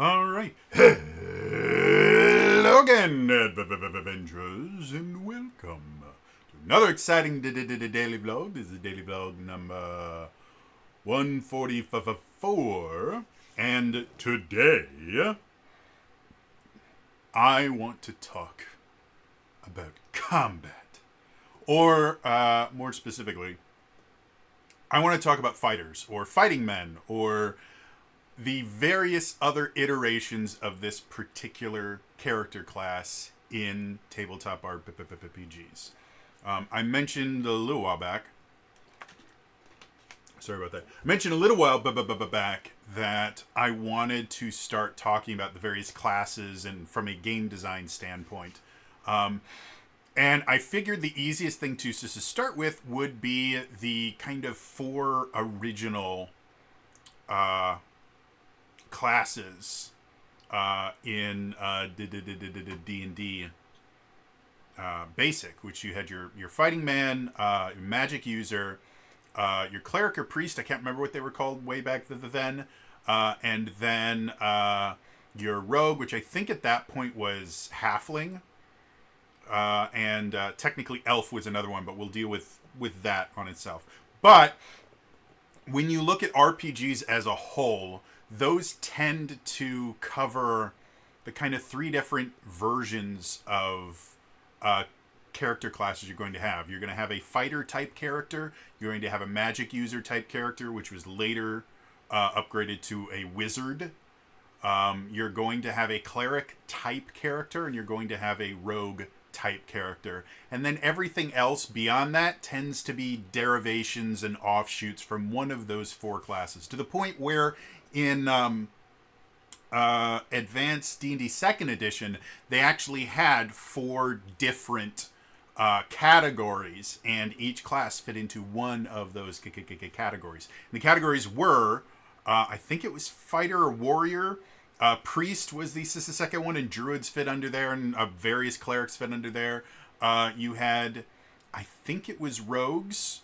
All right. Hello again, Avengers, and welcome to another exciting daily vlog. This is daily vlog number 144, and today I want to talk about combat, or more specifically, I want to talk about fighters, or fighting men, or the various other iterations of this particular character class in tabletop RPGs. I mentioned a little while back. Sorry about that. I mentioned a little while back that I wanted to start talking about the various classes and from a game design standpoint. And I figured the easiest thing to start with would be the kind of four original classes in D&D Basic, which you had your fighting man, your magic user, your cleric or priest. I can't remember what they were called way back then. And then your rogue, which I think at that point was halfling. And technically elf was another one, but we'll deal with that on itself. But when you look at RPGs as a whole, those tend to cover the kind of three different versions of character classes you're going to have. You're going to have a fighter type character. You're going to have a magic user type character, which was later upgraded to a wizard. You're going to have a cleric type character, and you're going to have a rogue type character. And then everything else beyond that tends to be derivations and offshoots from one of those four classes, to the point where in Advanced D&D 2nd Edition, they actually had four different categories, and each class fit into one of those categories. And the categories were, I think it was fighter or warrior, priest was the second one, and druids fit under there, and various clerics fit under there. You had, I think it was rogues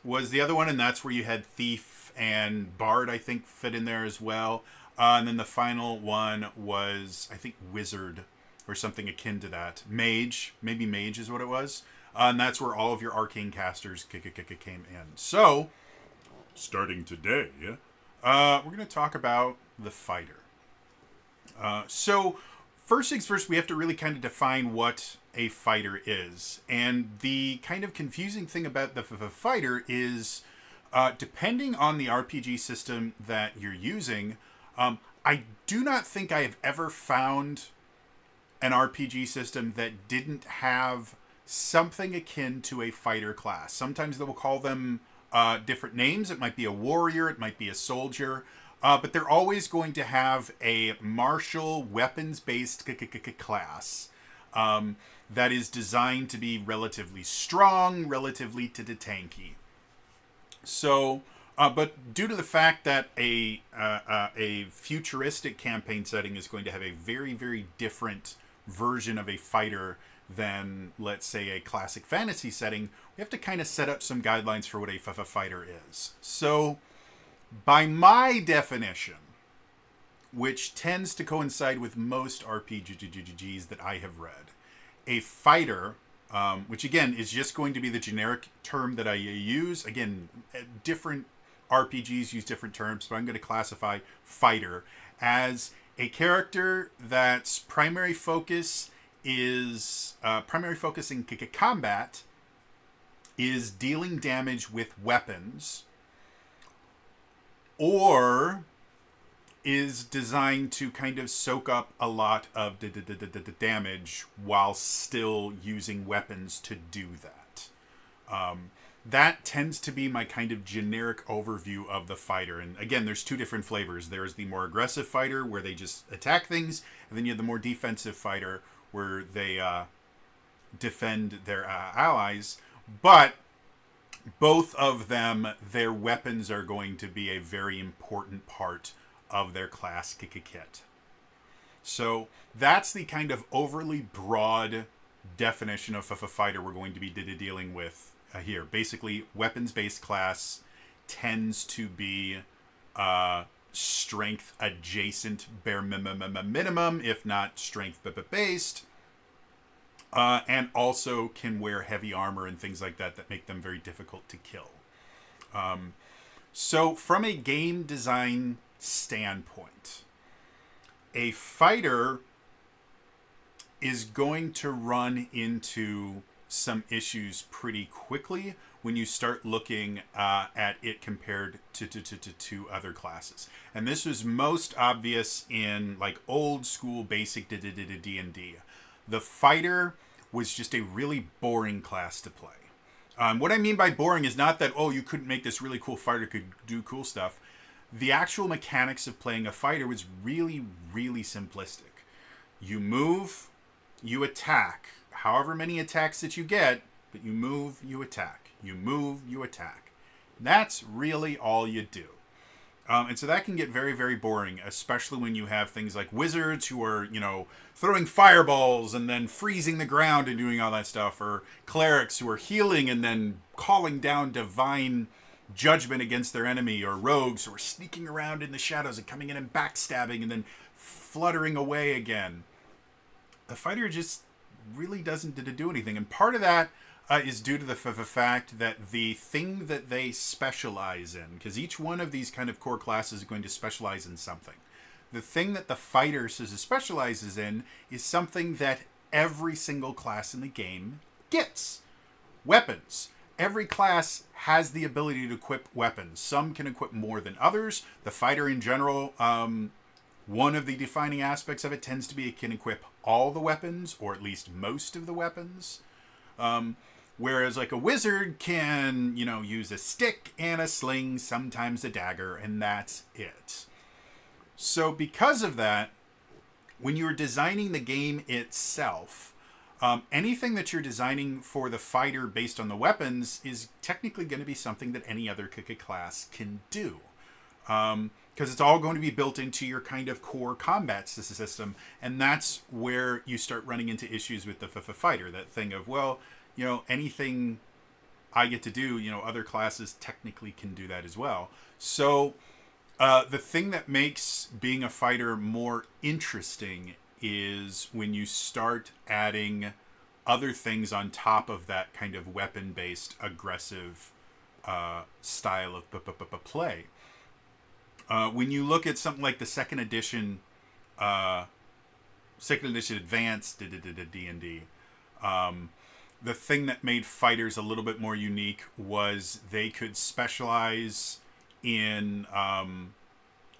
was the other one, and that's where you had thief and bard, I think, fit in there as well. And then the final one was, I think, wizard or something akin to that. Mage, maybe mage is what it was. And that's where all of your arcane casters came in. So, starting today, we're going to talk about the fighter. So, first things first, we have to really kind of define what a fighter is. And the kind of confusing thing about the fighter is, depending on the RPG system that you're using, I do not think I have ever found an RPG system that didn't have something akin to a fighter class. Sometimes they will call them different names. It might be a warrior, it might be a soldier, but they're always going to have a martial, weapons-based class that is designed to be relatively strong, relatively tanky. So, but due to the fact that a futuristic campaign setting is going to have a very, very different version of a fighter than, let's say, a classic fantasy setting, we have to kind of set up some guidelines for what a fighter is. So, by my definition, which tends to coincide with most RPGs that I have read, a fighter, which again is just going to be the generic term that I use. Again, different RPGs use different terms, but I'm going to classify fighter as a character that's primary focus in combat is dealing damage with weapons, or is designed to kind of soak up a lot of damage while still using weapons to do that. That tends to be my kind of generic overview of the fighter. And again, there's two different flavors. There's the more aggressive fighter, where they just attack things, and then you have the more defensive fighter, where they defend their allies. But both of them, their weapons are going to be a very important part of their class kit. So that's the kind of overly broad definition of a fighter we're going to be dealing with here. Basically, weapons-based class tends to be strength adjacent bare minimum, if not strength based. And also can wear heavy armor and things like that make them very difficult to kill. So from a game design standpoint, a fighter is going to run into some issues pretty quickly when you start looking at it compared to other classes. And this was most obvious in like old school basic D&D. The fighter was just a really boring class to play. What I mean by boring is not that, oh, you couldn't make this really cool fighter could do cool stuff. The actual mechanics of playing a fighter was really, really simplistic. You move, you attack. However many attacks that you get, but you move, you attack. You move, you attack. That's really all you do. And so that can get very, very boring, especially when you have things like wizards who are, throwing fireballs and then freezing the ground and doing all that stuff, or clerics who are healing and then calling down divine judgment against their enemy, or rogues who are sneaking around in the shadows and coming in and backstabbing and then fluttering away again. The fighter just really doesn't do anything. And part of that is due to the fact that the thing that they specialize in, because each one of these kind of core classes is going to specialize in something. The thing that the fighter specializes in is something that every single class in the game gets. Weapons. Every class has the ability to equip weapons. Some can equip more than others. The fighter in general, one of the defining aspects of it tends to be it can equip all the weapons, or at least most of the weapons. Whereas like a wizard can, use a stick and a sling, sometimes a dagger, and that's it. So because of that, when you're designing the game itself, anything that you're designing for the fighter based on the weapons is technically going to be something that any other class can do. Because it's all going to be built into your kind of core combat system. And that's where you start running into issues with the fighter. That thing of, well, anything I get to do, other classes technically can do that as well. So the thing that makes being a fighter more interesting is when you start adding other things on top of that kind of weapon-based aggressive style of play. When you look at something like the second edition advanced D&D, the thing that made fighters a little bit more unique was they could specialize in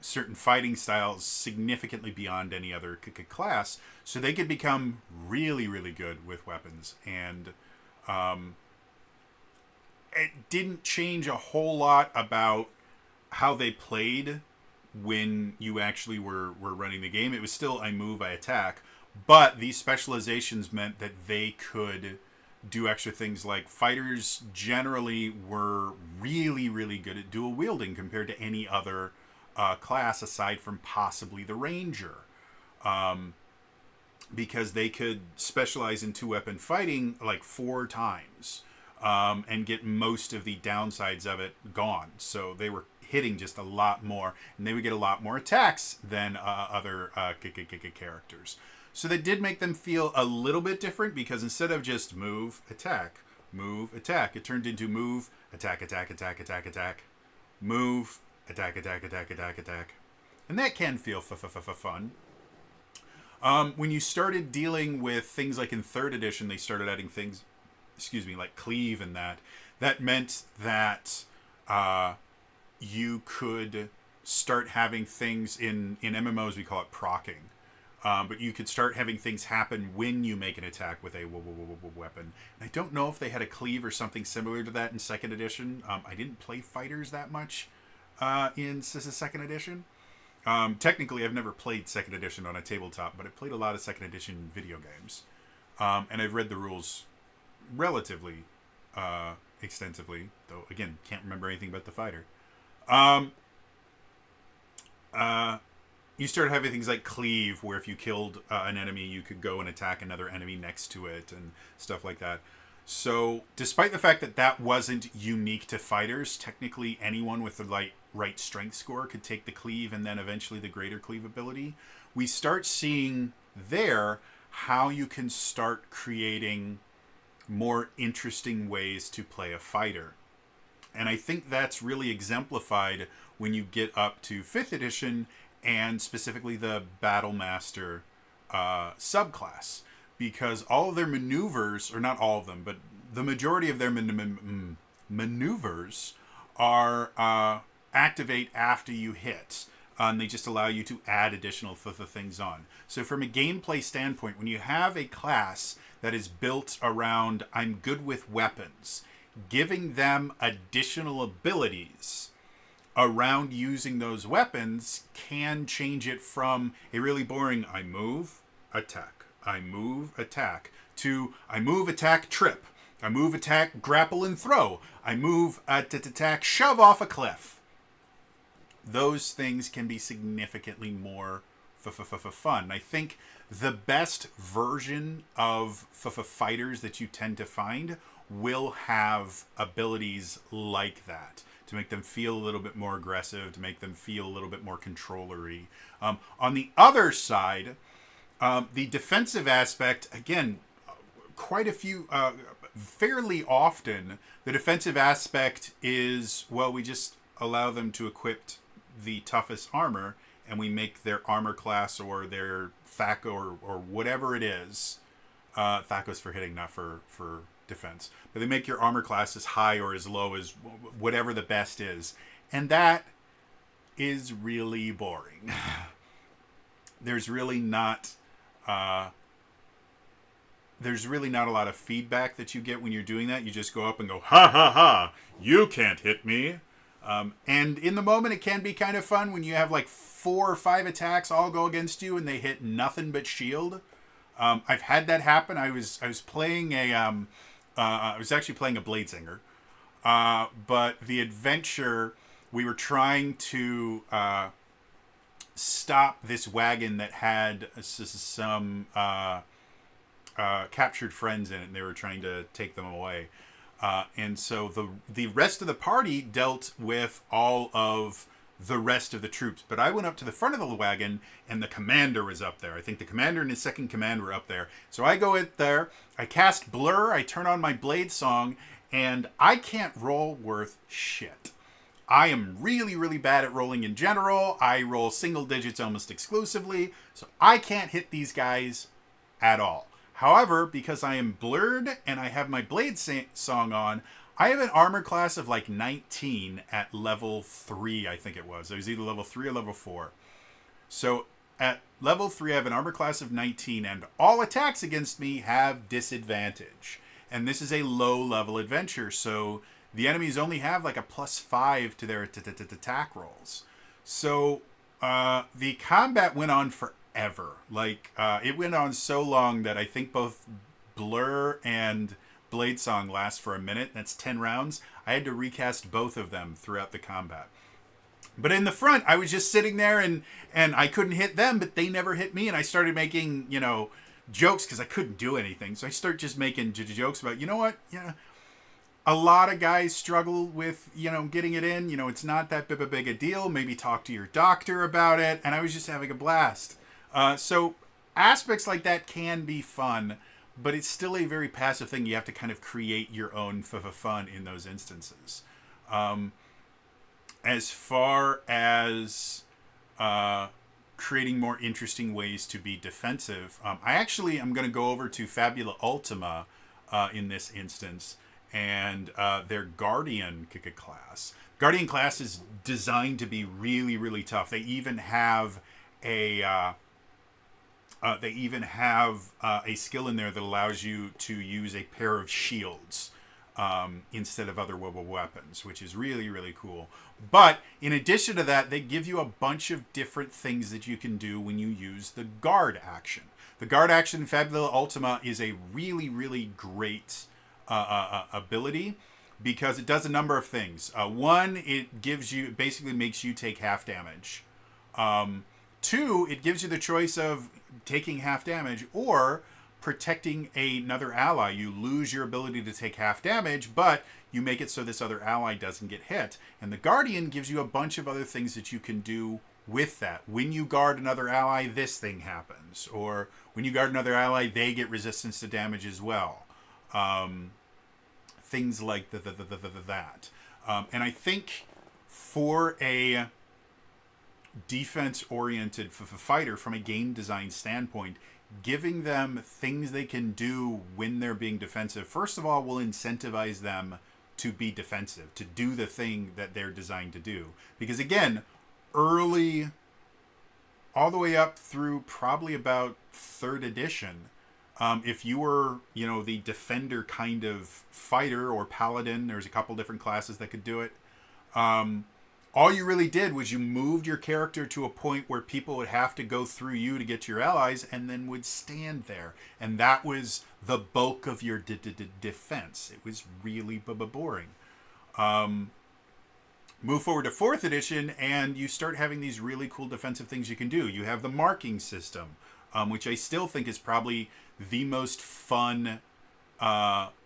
certain fighting styles significantly beyond any other class, so they could become really, really good with weapons. And it didn't change a whole lot about how they played when you actually were running the game. It was still I move, I attack, but these specializations meant that they could do extra things. Like fighters generally were really, really good at dual wielding compared to any other class aside from possibly the ranger, because they could specialize in 2-weapon fighting like 4 times and get most of the downsides of it gone. So they were hitting just a lot more, and they would get a lot more attacks than other characters. So that did make them feel a little bit different, because instead of just move, attack, it turned into move, attack, move, attack. And that can feel fun. When you started dealing with things like in 3rd edition, they started adding things, like cleave and that meant that you could start having things in MMOs, we call it proccing. But you could start having things happen when you make an attack with a weapon. And I don't know if they had a cleave or something similar to that in 2nd edition. I didn't play fighters that much in 2nd edition. Technically, I've never played 2nd edition on a tabletop, but I played a lot of 2nd edition video games. And I've read the rules relatively extensively, though, again, can't remember anything about the fighter. You start having things like cleave, where if you killed an enemy, you could go and attack another enemy next to it and stuff like that. So despite the fact that that wasn't unique to fighters, technically anyone with the right strength score could take the cleave and then eventually the greater cleave ability. We start seeing there how you can start creating more interesting ways to play a fighter. And I think that's really exemplified when you get up to 5th edition and specifically the Battle Master subclass. Because all of their maneuvers, or not all of them, but the majority of their maneuvers are activate after you hit. And they just allow you to add additional things on. So from a gameplay standpoint, when you have a class that is built around I'm good with weapons, giving them additional abilities around using those weapons can change it from a really boring I move, attack, I move, attack, to I move, attack, trip, I move, attack, grapple and throw, I move, attack, shove off a cliff. Those things can be significantly more fun. I think the best version of fighters that you tend to find will have abilities like that to make them feel a little bit more aggressive, to make them feel a little bit more controllery. On the other side, the defensive aspect, again, quite a few, fairly often, the defensive aspect is, well, we just allow them to equip the toughest armor, and we make their armor class or their THAC or whatever it is. THAC for hitting, not for defense. But they make your armor class as high or as low as whatever the best is. And that is really boring. There's really not a lot of feedback that you get when you're doing that. You just go up and go, ha ha ha, you can't hit me. And in the moment, it can be kind of fun when you have like 4 or 5 attacks all go against you and they hit nothing but shield. I've had that happen. I was playing I was actually playing a Bladesinger, but the adventure, we were trying to stop this wagon that had some captured friends in it, and they were trying to take them away. And so the rest of the party dealt with all of the rest of the troops. But I went up to the front of the wagon, and the commander was up there. I think the commander and his second command were up there. So I go in there, I cast Blur, I turn on my Blade Song, and I can't roll worth shit. I am really, really bad at rolling in general. I roll single digits almost exclusively, so I can't hit these guys at all. However, because I am blurred and I have my Blade Song on, I have an armor class of like 19 at level 3, I think it was. It was either level 3 or level 4. So at level 3, I have an armor class of 19, and all attacks against me have disadvantage. And this is a low-level adventure, so the enemies only have like a +5 to their attack rolls. So the combat went on forever. Like, it went on so long that I think both Blur and Blade Song last for a minute. That's 10 rounds. I had to recast both of them throughout the combat. But in the front, I was just sitting there and I couldn't hit them, but they never hit me. And I started making, jokes because I couldn't do anything. So I start just making jokes about, you know what? Yeah, a lot of guys struggle with, getting it in. It's not that big a deal. Maybe talk to your doctor about it. And I was just having a blast. So aspects like that can be fun, but it's still a very passive thing. You have to kind of create your own fun in those instances. As far as creating more interesting ways to be defensive, I actually am going to go over to Fabula Ultima in this instance, and their Guardian class. Guardian class is designed to be really, really tough. They even have a skill in there that allows you to use a pair of shields instead of other weapons, which is really, really cool. But in addition to that, they give you a bunch of different things that you can do when you use the guard action. The guard action in Fabula Ultima is a really, really great ability because it does a number of things. One, it basically makes you take half damage. 2, it gives you the choice of taking half damage or protecting another ally. You lose your ability to take half damage, but you make it so this other ally doesn't get hit. And the Guardian gives you a bunch of other things that you can do with that. When you guard another ally, this thing happens. Or when you guard another ally, they get resistance to damage as well. Things like that. And I think for a defense-oriented fighter, from a game design standpoint, giving them things they can do when they're being defensive, first of all, will incentivize them to be defensive, to do the thing that they're designed to do. Because again, early, all the way up through probably about 3rd edition, if you were, the defender kind of fighter or paladin, there's a couple different classes that could do it. All you really did was you moved your character to a point where people would have to go through you to get to your allies, and then would stand there. And that was the bulk of your defense. It was really boring. Move forward to 4th edition, and you start having these really cool defensive things you can do. You have the marking system, which I still think is probably the most fun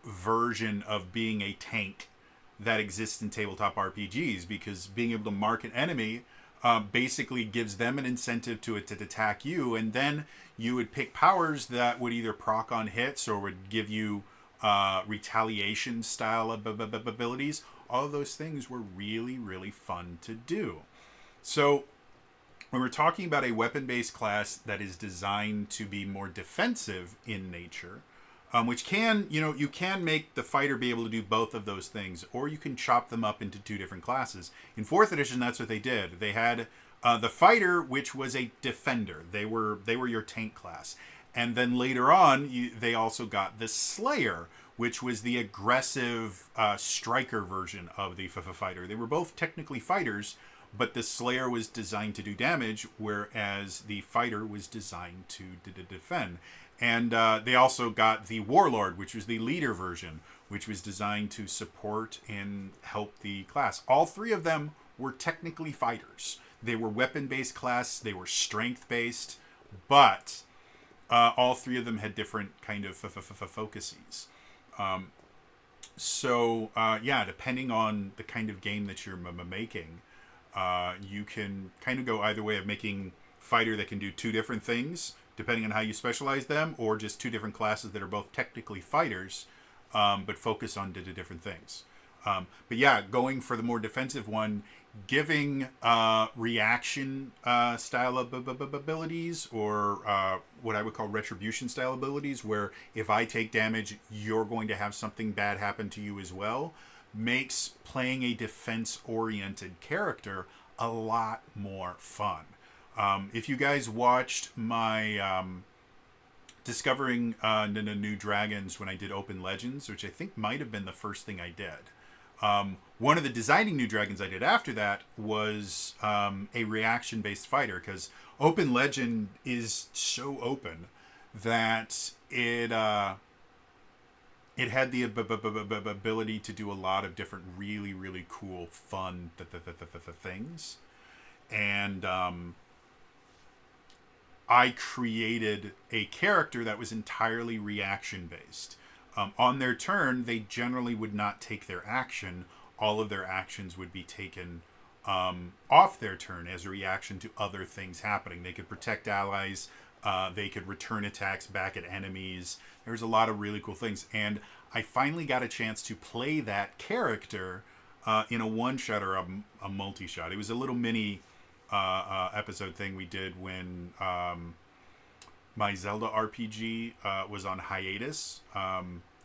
version of being a tank that exists in tabletop RPGs, because being able to mark an enemy basically gives them an incentive to attack you, and then you would pick powers that would either proc on hits or would give you retaliation style abilities. All of those things were really, really fun to do. So when we're talking about a weapon-based class that is designed to be more defensive in nature, which can, you can make the fighter be able to do both of those things, or you can chop them up into 2 different classes. In 4th edition, that's what they did. They had the fighter, which was a defender. They were your tank class. And then later on, they also got the Slayer, which was the aggressive striker version of the fighter. They were both technically fighters, but the Slayer was designed to do damage, whereas the fighter was designed to defend. And they also got the Warlord, which was the leader version, which was designed to support and help the class. All 3 of them were technically fighters. They were weapon-based class, they were strength-based, but all 3 of them had different kind of focuses. Depending on the kind of game that you're making, you can kind of go either way of making fighter that can do 2 different things, depending on how you specialize them, or just 2 different classes that are both technically fighters, but focus on different things. Going for the more defensive one, giving reaction style abilities, or what I would call retribution style abilities, where if I take damage, you're going to have something bad happen to you as well, makes playing a defense-oriented character a lot more fun. If you guys watched my Discovering New Dragons when I did Open Legends, which I think might have been the first thing I did, one of the designing new dragons I did after that was a reaction-based fighter, because Open Legend is so open that it had the ability to do a lot of different really, really cool, fun things. And I created a character that was entirely reaction-based. On their turn, they generally would not take their action. All of their actions would be taken off their turn as a reaction to other things happening. They could protect allies. They could return attacks back at enemies. There's a lot of really cool things. And I finally got a chance to play that character in a one-shot or a multi-shot. It was a little mini episode thing we did when my Zelda RPG was on hiatus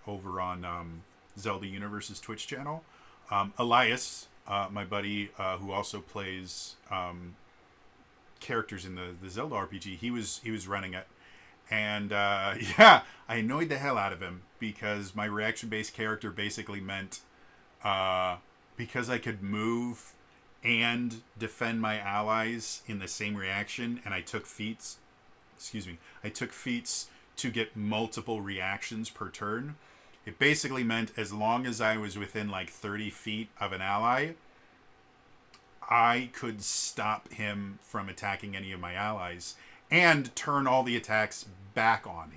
over on Zelda Universe's Twitch channel. Elias, my buddy who also plays characters in the Zelda RPG, he was running it. And I annoyed the hell out of him, because my reaction-based character basically meant because I could move and defend my allies in the same reaction, and I took feats to get multiple reactions per turn. It basically meant as long as I was within like 30 feet of an ally, I could stop him from attacking any of my allies and turn all the attacks back on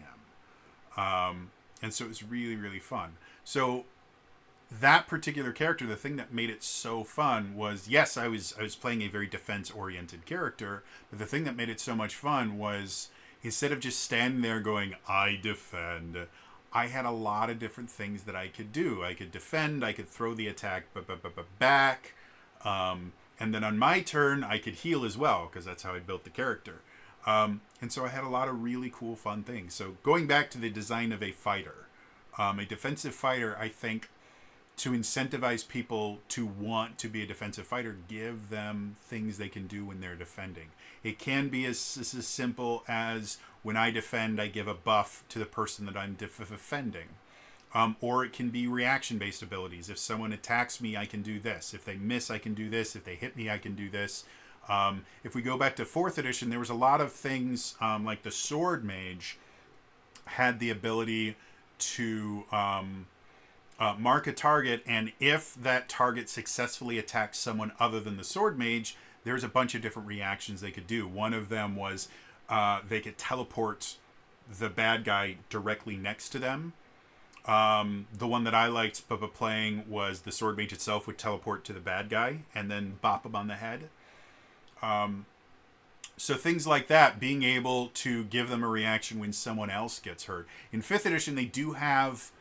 And so it was really, really fun. So that particular character, the thing that made it so fun was, yes, I was playing a very defense oriented character, but the thing that made it so much fun was, instead of just standing there going, I defend, I had a lot of different things that I could do. I could defend, I could throw the attack back, and then on my turn I could heal as well, because that's how I built the character. And so I had a lot of really cool, fun things. So going back to the design of a fighter, a defensive fighter, I think, to incentivize people to want to be a defensive fighter, give them things they can do when they're defending. It can be as simple as, when I defend, I give a buff to the person that I'm defending. Or it can be reaction-based abilities. If someone attacks me, I can do this. If they miss, I can do this. If they hit me, I can do this. If we go back to 4th edition, there was a lot of things, like the Sword Mage had the ability to mark a target, and if that target successfully attacks someone other than the Sword Mage, there's a bunch of different reactions they could do. One of them was they could teleport the bad guy directly next to them. The one that I liked playing was the Sword Mage itself would teleport to the bad guy and then bop him on the head. So things like that, being able to give them a reaction when someone else gets hurt. In 5th edition, they do have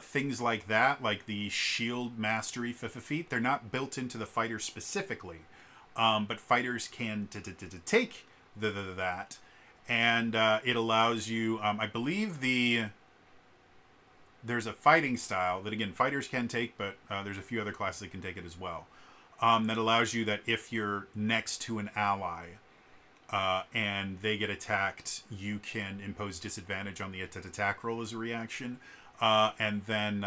things like that, like the shield mastery feat. They're not built into the fighter specifically, but fighters can take that, and it allows you, I believe there's a fighting style that, again, fighters can take, but there's a few other classes that can take it as well, that allows you that if you're next to an ally and they get attacked, you can impose disadvantage on the attack roll as a reaction. And then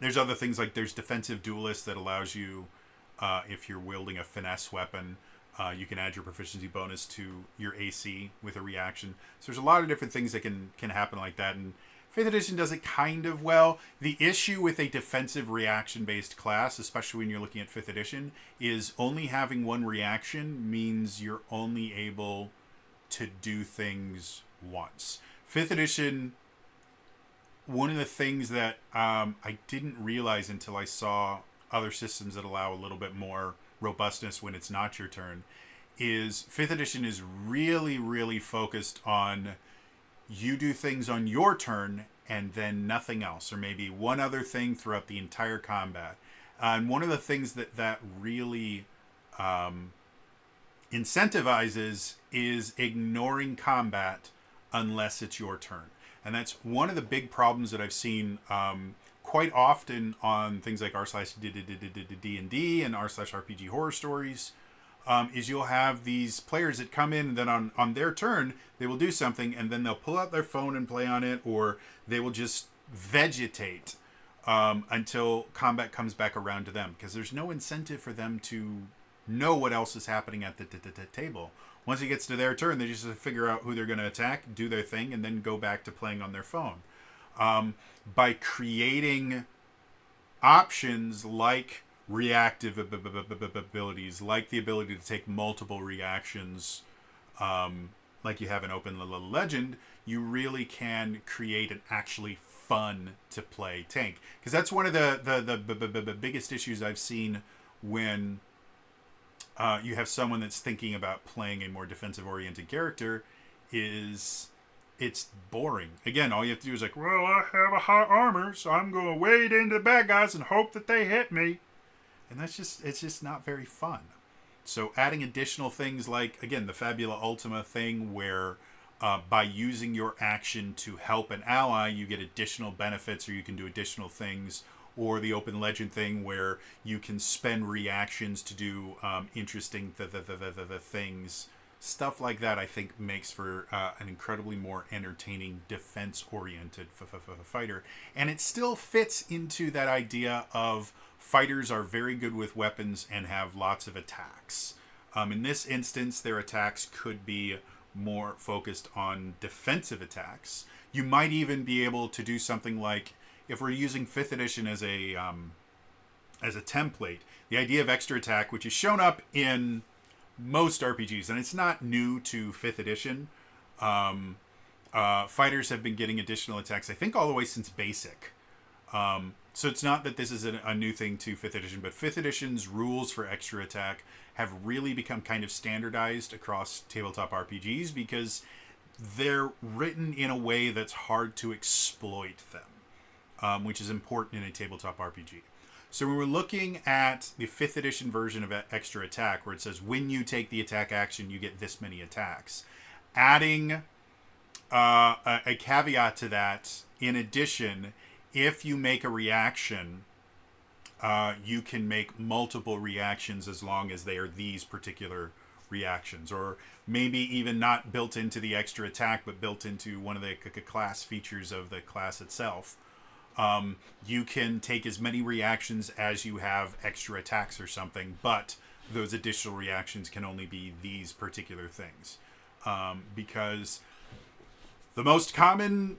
there's other things, like there's defensive duelist that allows you, if you're wielding a finesse weapon, you can add your proficiency bonus to your AC with a reaction. So there's a lot of different things that can happen like that. And 5th edition does it kind of well. The issue with a defensive reaction-based class, especially when you're looking at 5th edition, is only having one reaction means you're only able to do things once. 5th edition, one of the things that I didn't realize until I saw other systems that allow a little bit more robustness when it's not your turn, is 5th edition is really, really focused on, you do things on your turn and then nothing else, or maybe one other thing throughout the entire combat. And one of the things that really incentivizes is ignoring combat unless it's your turn. And that's one of the big problems that I've seen quite often on things like r/D&D and r/RPG horror stories, is you'll have these players that come in and then on their turn, they will do something, and then they'll pull out their phone and play on it, or they will just vegetate until combat comes back around to them, because there's no incentive for them to know what else is happening at the table. Once it gets to their turn, they just figure out who they're going to attack, do their thing, and then go back to playing on their phone. By creating options like reactive abilities, like the ability to take multiple reactions, like you have in Open Legend, you really can create an actually fun to play tank. Because that's one of the biggest issues I've seen when you have someone that's thinking about playing a more defensive-oriented character, is it's boring. Again, all you have to do is like, well, I have a high armor, so I'm going to wade into the bad guys and hope that they hit me. And it's just not very fun. So adding additional things like, again, the Fabula Ultima thing, where by using your action to help an ally, you get additional benefits, or you can do additional things. Or the Open Legend thing, where you can spend reactions to do interesting things. Stuff like that, I think, makes for an incredibly more entertaining, defense-oriented fighter. And it still fits into that idea of fighters are very good with weapons and have lots of attacks. In this instance, their attacks could be more focused on defensive attacks. You might even be able to do something like, if we're using 5th edition as a template, the idea of extra attack, which is shown up in most RPGs, and it's not new to 5th edition, fighters have been getting additional attacks, I think all the way since Basic. So it's not that this is a new thing to 5th edition, but 5th edition's rules for extra attack have really become kind of standardized across tabletop RPGs because they're written in a way that's hard to exploit them, which is important in a tabletop RPG. So when we're looking at the 5th edition version of extra attack, where it says when you take the attack action, you get this many attacks, adding a caveat to that, in addition, if you make a reaction, you can make multiple reactions as long as they are these particular reactions, or maybe even not built into the extra attack, but built into one of the class features of the class itself. You can take as many reactions as you have extra attacks or something, but those additional reactions can only be these particular things. Because the most common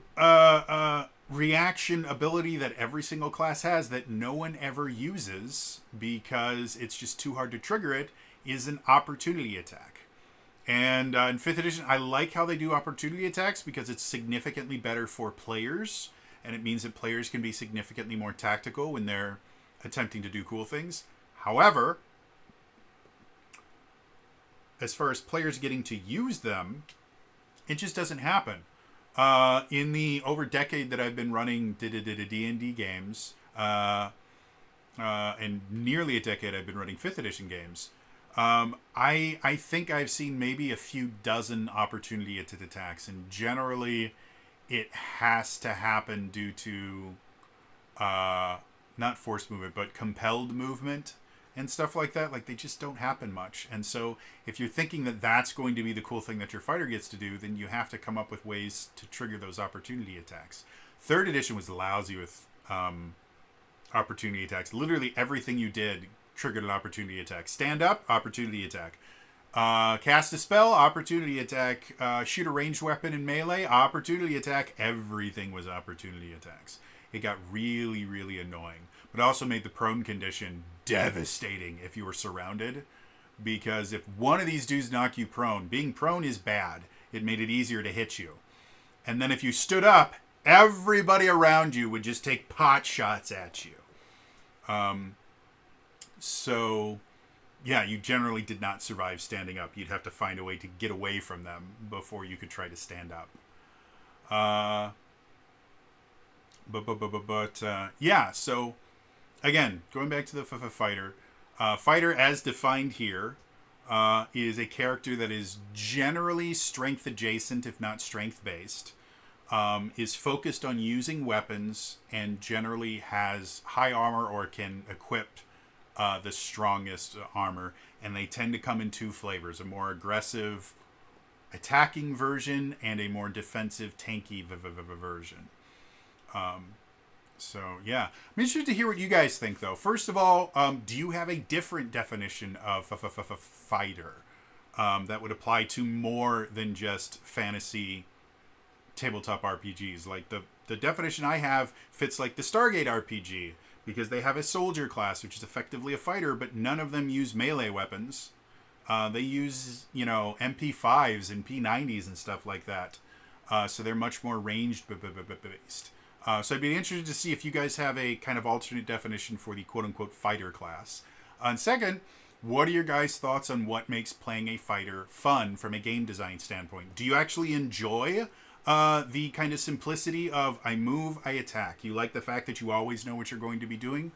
reaction ability that every single class has that no one ever uses because it's just too hard to trigger it is an opportunity attack. And in 5th edition, I like how they do opportunity attacks because it's significantly better for players, and it means that players can be significantly more tactical when they're attempting to do cool things. However, as far as players getting to use them, it just doesn't happen. In the over decade that I've been running D&D games, and nearly a decade I've been running 5th edition games, I think I've seen maybe a few dozen opportunity attacks, and generally it has to happen due to not forced movement, but compelled movement and stuff like that. Like, they just don't happen much. And so if you're thinking that that's going to be the cool thing that your fighter gets to do, then you have to come up with ways to trigger those opportunity attacks. 3rd edition was lousy with opportunity attacks. Literally everything you did triggered an opportunity attack. Stand up, opportunity attack. Cast a spell, opportunity attack. Shoot a ranged weapon in melee, opportunity attack. Everything was opportunity attacks. It got really, really annoying. But it also made the prone condition devastating if you were surrounded. Because if one of these dudes knock you prone, being prone is bad. It made it easier to hit you. And then if you stood up, everybody around you would just take pot shots at you. So, yeah, you generally did not survive standing up. You'd have to find a way to get away from them before you could try to stand up. Yeah, so, again, going back to the fighter. Fighter, as defined here, is a character that is generally strength adjacent, if not strength based. Is focused on using weapons and generally has high armor or can equip the strongest armor, and they tend to come in two flavors: a more aggressive attacking version and a more defensive tanky version. So yeah, I'm interested to hear what you guys think, though. First of all, do you have a different definition of fighter that would apply to more than just fantasy tabletop RPGs? Like the definition I have fits like the Stargate RPG, because they have a soldier class, which is effectively a fighter, but none of them use melee weapons. They use, MP5s and P90s and stuff like that. So they're much more ranged based. So I'd be interested to see if you guys have a kind of alternate definition for the quote-unquote fighter class. And second, what are your guys' thoughts on what makes playing a fighter fun from a game design standpoint? Do you actually enjoy the kind of simplicity of I move, I attack? You like the fact that you always know what you're going to be doing?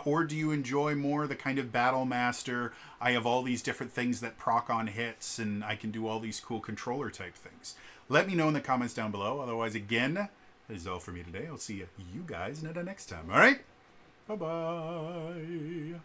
Or do you enjoy more the kind of battle master, I have all these different things that proc on hits and I can do all these cool controller type things? Let me know in the comments down below. Otherwise, again, that is all for me today. I'll see you guys next time. All right? Bye-bye.